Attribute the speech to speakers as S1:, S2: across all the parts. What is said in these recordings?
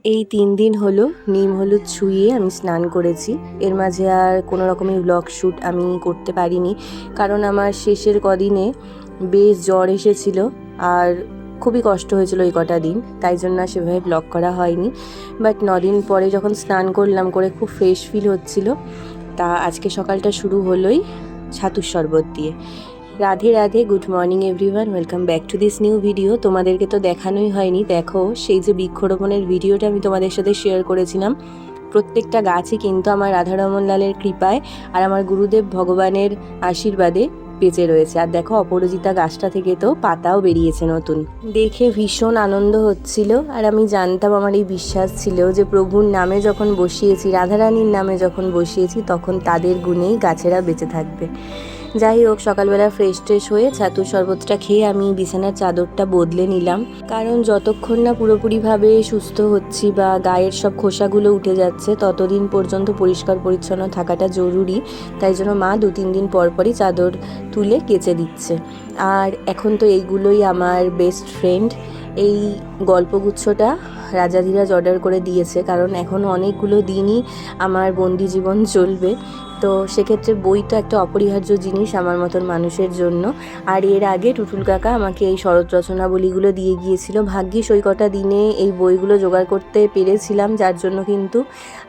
S1: এই ৩ দিন হলো নিম হলুদ ছুঁয়ে আমি স্নান করেছি। এর মাঝে আর কোনো রকমের ব্লগ শ্যুট আমি করতে পারিনি, কারণ আমার শেষের কদিনে বেশ জ্বর এসেছিল আর খুবই কষ্ট হয়েছিল এই কটা দিন, তাই জন্য আর সেভাবে ব্লগ করা হয়নি। বাট ৯ দিন পরে যখন স্নান করলাম করে খুব ফ্রেশ ফিল হচ্ছিল। তা আজকে সকালটা শুরু হলোই ছাতুর শরবত দিয়ে। Radhe Radhe, good morning everyone, welcome back to this new video. তোমাদেরকে তো দেখানোই হয়নি, দেখো সেই যে বৃক্ষরোপণের ভিডিওটা আমি তোমাদের সাথে শেয়ার করেছিলাম। প্রত্যেকটা গাছই কিন্তু আমার রাধারমন লালের কৃপায় আর আমার গুরুদেব ভগবানের আশীর্বাদে বেঁচে রয়েছে। আর দেখো অপরাজিতা গাছটা থেকে তো পাতাও বেরিয়েছে নতুন, দেখে ভীষণ আনন্দ হচ্ছিল। আর আমি জানতাম, আমার এই বিশ্বাস ছিল যে প্রভুর নামে যখন বসিয়েছি, রাধারানীর নামে যখন বসিয়েছি, তখন তাদের গুণেই গাছেরা বেঁচে থাকবে। যাই হোক, সকালবেলা ফ্রেশ ট্রেশ হয়ে ছাতুর শরবতটা খেয়ে আমি বিছানার চাদরটা বদলে নিলাম, কারণ যতক্ষণ না পুরোপুরিভাবে সুস্থ হচ্ছি বা গায়ের সব খোসাগুলো উঠে যাচ্ছে ততদিন পর্যন্ত পরিষ্কার পরিচ্ছন্ন থাকাটা জরুরি। তাই জন্য মা ২-৩ দিন পর পরই চাদর তুলে কেচে দিচ্ছে। আর এখন তো এইগুলোই আমার বেস্ট ফ্রেন্ড। এই গল্পগুচ্ছটা রাজাধিরাজ অর্ডার করে দিয়েছে, কারণ এখন অনেকগুলো দিনই আমার বন্দি জীবন চলবে। তো সেক্ষেত্রে বই তো একটা অপরিহার্য জিনিস আমার মতন মানুষের জন্য। আর এর আগে টুটুল কাকা আমাকে এই শরৎ রচনাবলীগুলো দিয়ে গিয়েছিল। ভাগ্যিস ওই কটা দিনে এই বইগুলো জোগাড় করতে পেরেছিলাম, যার জন্য কিন্তু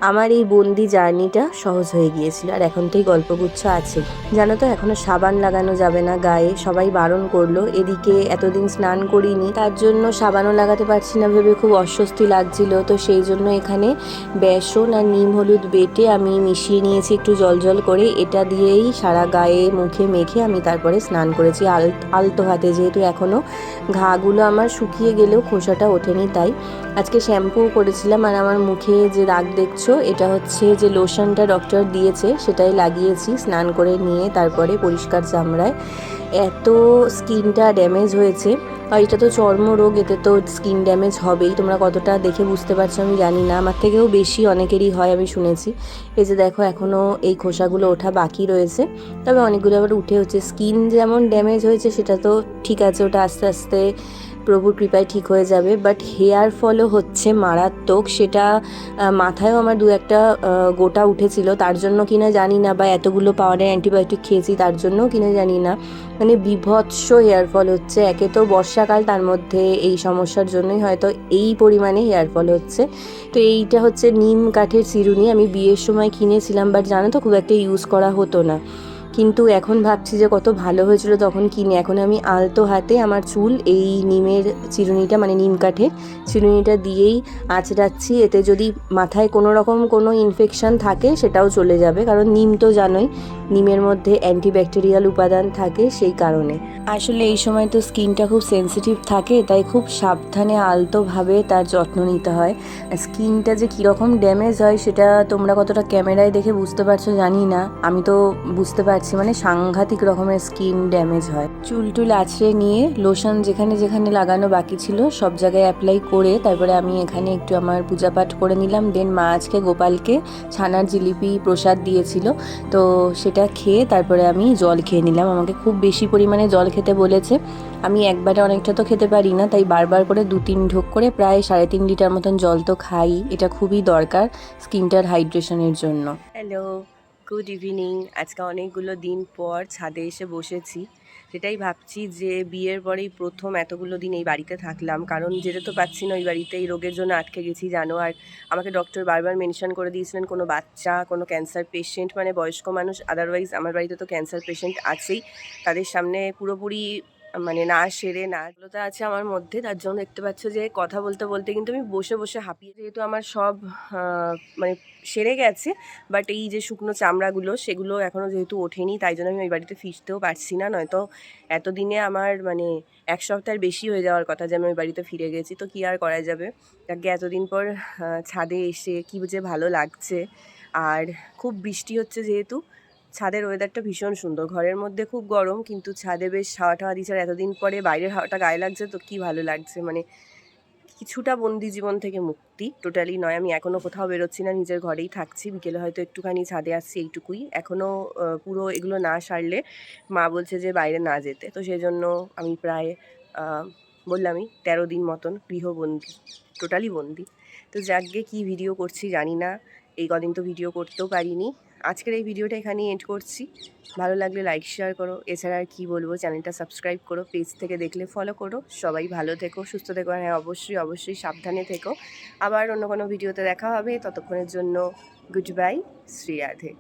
S1: আমার এই বন্দি জার্নিটা সহজ হয়ে গিয়েছিল। আর এখন তো এই গল্পগুচ্ছ আছে। জানো তো, এখনও সাবান লাগানো যাবে না গায়ে, সবাই বারণ করলো। এদিকে এতদিন স্নান করিনি, তার জন্য সাবানও লাগাতে পারছি না ভেবে খুব অস্বস্তি লাগছিল। তো সেই জন্য এখানে বেসন আর নিম হলুদ বেটে আমি মিশিয়ে নিয়েছি একটু জল জল করে। এটা দিয়েই সারা গায়ে মুখে মেখে আমি তারপরে স্নান করেছি আলতো হাতে, যেহেতু এখনও ঘাগুলো আমার শুকিয়ে গেলেও খোসাটা ওঠেনি। তাই আজকে শ্যাম্পুও করেছিলাম। আর আমার মুখে যে দাগ দেখছো, এটা হচ্ছে যে লোশনটা ডক্টর দিয়েছে সেটাই লাগিয়েছি স্নান করে নিয়ে। তারপরে পরিষ্কার চামড়ায় এত স্কিনটা ড্যামেজ হয়েছে। আর এটা তো চর্মরোগ, এতে তো স্কিন ড্যামেজ হবেই। তোমরা কতটা দেখে বুঝতে পারছো আমি জানি না, আমার থেকেও বেশি অনেকেরই হয় আমি শুনেছি। এই যে দেখো, এখনও এই খোসাগুলো ওঠা বাকি রয়েছে, তবে অনেকগুলো আবার উঠে হচ্ছে। স্কিন যেমন ড্যামেজ হয়েছে সেটা তো ঠিক আছে, ওটা আস্তে আস্তে প্রভুর কৃপায় ঠিক হয়ে যাবে। বাট হেয়ার ফলও হচ্ছে মারাত্মক, সেটা মাথায়ও আমার দু একটা গোটা উঠেছিল, তার জন্য কিনা জানি না, বা এতগুলো পাওয়ারের অ্যান্টিবায়োটিক খেয়েছি তার জন্যও কিনা জানি না, মানে বিভৎস হেয়ার ফল হচ্ছে। একে তো বর্ষাকাল, তার মধ্যে এই সমস্যার জন্যই হয়তো এই পরিমাণে হেয়ার ফল হচ্ছে। তো এইটা হচ্ছে নিম কাঠের চিরুনি, আমি বিয়ের সময় কিনেছিলাম, বাট জানো তো খুব একটা ইউজ করা হতো না। কিন্তু এখন ভাবছি যে কত ভালো হয়েছিল তখন কিনে। এখন আমি আলতো হাতে আমার চুল এই নিমের চিরুনিটা, মানে নিম কাঠের চিরুনিটা দিয়েই আঁচড়াচ্ছি। এতে যদি মাথায় কোনো রকম কোনো ইনফেকশন থাকে সেটাও চলে যাবে, কারণ নিম তো জানোই নিমের মধ্যে অ্যান্টিব্যাকটেরিয়াল উপাদান থাকে, সেই কারণে। আসলে এই সময় তো স্কিনটা খুব সেন্সিটিভ থাকে, তাই খুব সাবধানে আলতোভাবে তার যত্ন নিতে হয়। স্কিনটা যে কীরকম ড্যামেজ হয় সেটা তোমরা কতটা ক্যামেরায় দেখে বুঝতে পারছো জানি না, আমি তো বুঝতে পারছি, মানে সাংঘাতিক রকমের স্কিন ড্যামেজ হয়। চুল টুল আছড়ে নিয়ে লোশন যেখানে যেখানে লাগানো বাকি ছিল সব জায়গায় অ্যাপ্লাই করে তারপরে আমি এখানে একটু আমার পূজা পাঠ করে নিলাম। দেন মা আজকে গোপালকে ছানার জিলিপি প্রসাদ দিয়েছিল, তো সেটা খেয়ে তারপরে আমি জল খেয়ে নিলাম। আমাকে খুব বেশি পরিমাণে জল খেতে বলেছে। আমি একবারে অনেকটা তো খেতে পারি না, তাই বারবার করে ২-৩ ঢোক করে প্রায় ৩.৫ লিটার মতন জল তো খাই। এটা খুবই দরকার স্কিনটার হাইড্রেশনের জন্য। Hello, good evening. আজকে অনেকগুলো দিন পর ছাদে এসে বসেছি। সেটাই ভাবছি যে বিয়ের পরেই প্রথম এতগুলো দিন এই বাড়িতে থাকলাম, কারণ যেতে তো পাচ্ছি না ওই বাড়িতে, এই রোগের জন্য আটকে গেছি জানো। আর আমাকে ডক্টর বারবার মেনশন করে দিয়েছিলেন কোনো বাচ্চা, কোনো ক্যান্সার পেশেন্ট, মানে বয়স্ক মানুষ, আদারওয়াইজ আমার বাড়িতে তো ক্যান্সার পেশেন্ট আছেই, তাদের সামনে পুরোপুরি মানে না সেরে না এগুলোতে আছে আমার মধ্যে। তার জন্য দেখতে পাচ্ছ যে কথা বলতে বলতে কিন্তু আমি বসে বসে হাঁপিয়ে, যেহেতু আমার সব মানে সেরে গেছে, বাট এই যে শুকনো চামড়াগুলো সেগুলো এখনও যেহেতু ওঠেনি, তাই জন্য আমি ওই বাড়িতে ফিরতেও পারছি না। নয়তো এতদিনে আমার মানে ১ সপ্তাহের বেশি হয়ে যাওয়ার কথা যে আমি ওই বাড়িতে ফিরে গেছি। তো কী আর করা যাবে, তাকে এতদিন পর ছাদে এসে কী যে ভালো লাগছে। আর খুব বৃষ্টি হচ্ছে, যেহেতু ছাদের ওয়েদারটা ভীষণ সুন্দর। ঘরের মধ্যে খুব গরম, কিন্তু ছাদে বেশ হাওয়া টাওয়া দিচ্ছে। আর এতদিন পরে বাইরের হাওয়াটা গায়ে লাগছে, তো কী ভালো লাগছে, মানে কিছুটা বন্দি জীবন থেকে মুক্তি। টোটালি নয়, আমি এখনও কোথাও বেরোচ্ছি না, নিজের ঘরেই থাকছি। বিকেলে হয়তো একটুখানি ছাদে আসছি, এইটুকুই। এখনও পুরো এগুলো না সারলে মা বলছে যে বাইরে না যেতে। তো সেই জন্য আমি প্রায় বললামই ১৩ দিন মতন গৃহবন্দী, টোটালি বন্দি। তো যাকগে কী ভিডিও করছি জানি না, এই কদিন তো ভিডিও করতেও পারিনি। আজকের এই ভিডিওটা এখানেই এন্ড করছি। ভালো লাগলে লাইক শেয়ার করো, এছাড়া আর কী বলবো, চ্যানেলটা সাবস্ক্রাইব করো, পেজ থেকে দেখলে ফলো করো। সবাই ভালো থেকো, সুস্থ থেকো, হ্যাঁ অবশ্যই অবশ্যই সাবধানে থেকো। আবার অন্য কোনো ভিডিওতে দেখা হবে, ততক্ষণের জন্য গুড বাই, শ্রী রাধে।